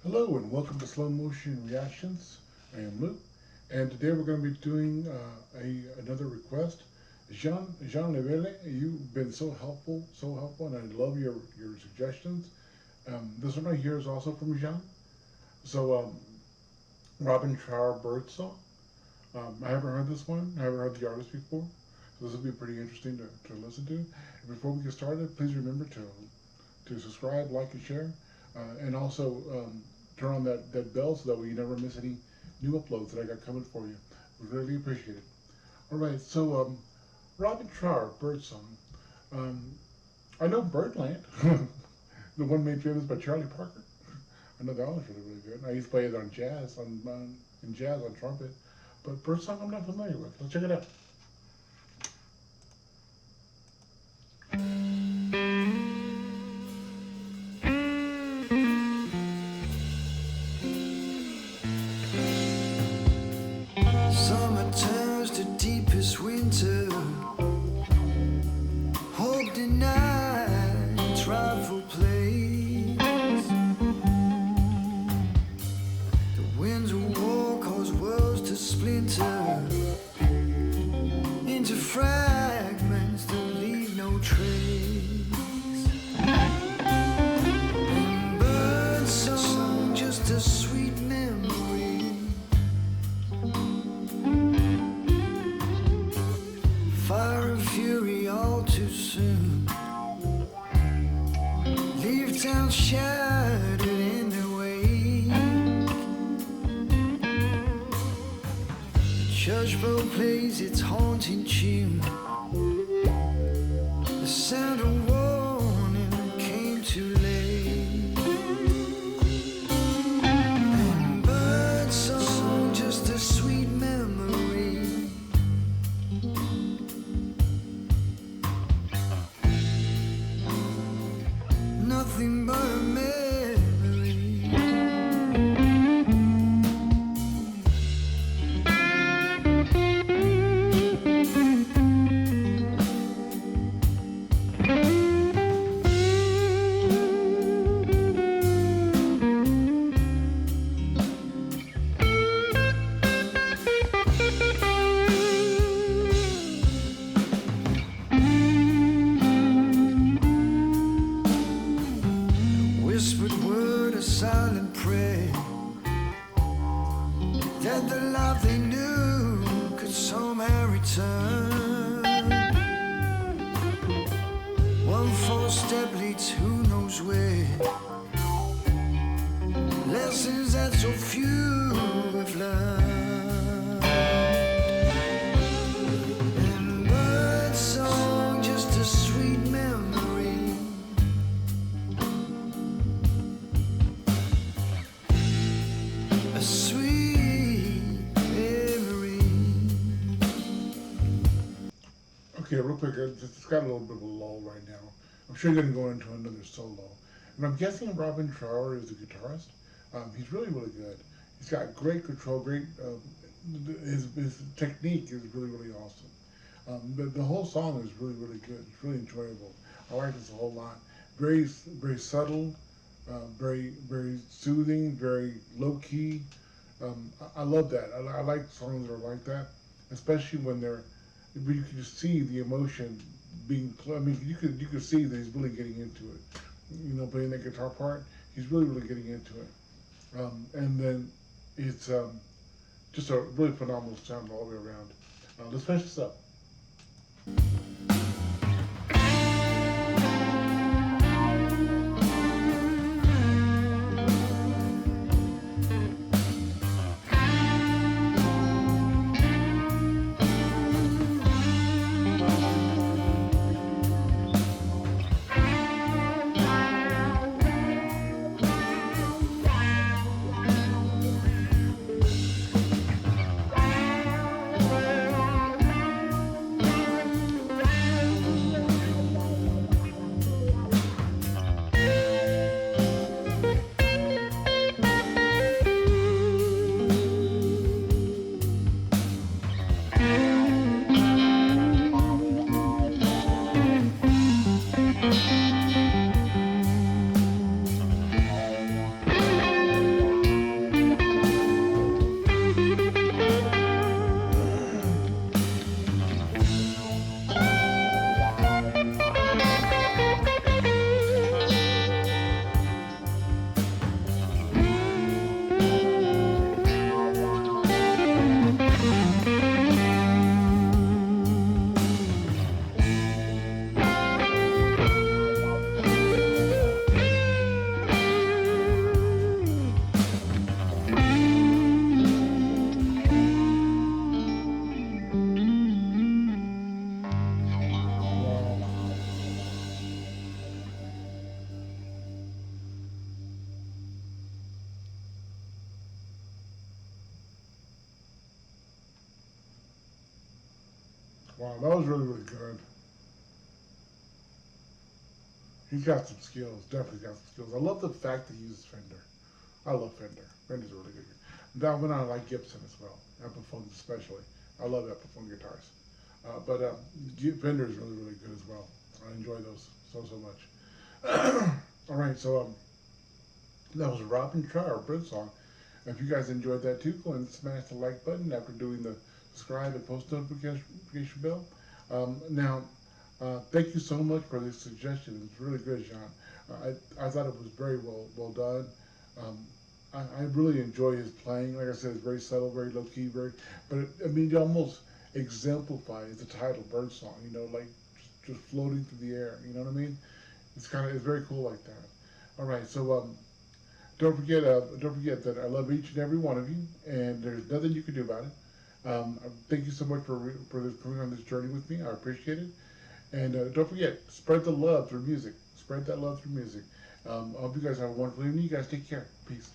Hello and welcome to Slow Motion Reactions. I am Luke, and today we're going to be doing another request. Jean Levele, you've been so helpful, and I love your suggestions. This one right here is also from Jean. So Robin Trower Birdsong. I haven't heard this one. I haven't heard the artist before, so this will be pretty interesting to listen to. And before we get started, please remember to subscribe, like, and share, and also turn on that bell so that way you never miss any new uploads that I got coming for you. We really appreciate it. All right, so Robin Trower, Birdsong. Um, I know Birdland, the one made famous by Charlie Parker. I know that one was really good. I used to play it on jazz, in jazz on trumpet. But Birdsong I'm not familiar with. Let's check it out. Summer turns to deepest winter. Hope denied, trifle place. The winds of war cause worlds to splinter into fragments that leave no trace. And birdsong, just a sweet memory. Fire and fury all too soon. Leave town shattered in the wake. The church bell plays its haunting tune. The sound of warning came too late. And birdsong, just a sweet memory. Nothing but a memory. Whispered word, a silent prayer, that the life they knew could somehow return. One false step leads who knows where. Lessons that so few have learned. And birdsong, just a sweet memory. A sweet memory. Okay, real quick, it's got a little bit of a lull right now. I'm sure you're going to go into another solo. And I'm guessing Robin Trower is the guitarist. He's really good. He's got great control, his technique is really awesome. The whole song is really good. It's really enjoyable. I like this a whole lot. Very subtle, very soothing, very low key. I love that. I like songs that are like that, especially when you can just see the emotion being. I mean, you could see that he's really getting into it. You know, playing that guitar part, he's really getting into it. And then it's just a really phenomenal sound all the way around. Let's finish this up. Wow, that was really, really good. He's got some skills, definitely got some skills. I love the fact that he uses Fender. I love Fender. Fender's a really good. That one I like Gibson as well. Epiphones especially. I love Epiphone guitars. But Fender is really, really good as well. I enjoy those so much. All right, so that was Robin Trower, Birdsong. If you guys enjoyed that too, go and smash the like button after doing the subscribe and post notification bell. Now, thank you so much for this suggestion. It's really good, John. I thought it was very well done. Um, I really enjoy his playing. Like I said, it's very subtle, very low key, but I mean, it almost exemplifies the title Birdsong. You know, like just floating through the air. You know what I mean? It's very cool like that. All right, so don't forget that I love each and every one of you, and there's nothing you can do about it. Thank you so much for coming on this journey with me. I appreciate it. And don't forget, spread the love through music. Spread that love through music. I hope you guys have a wonderful evening. You guys take care. Peace.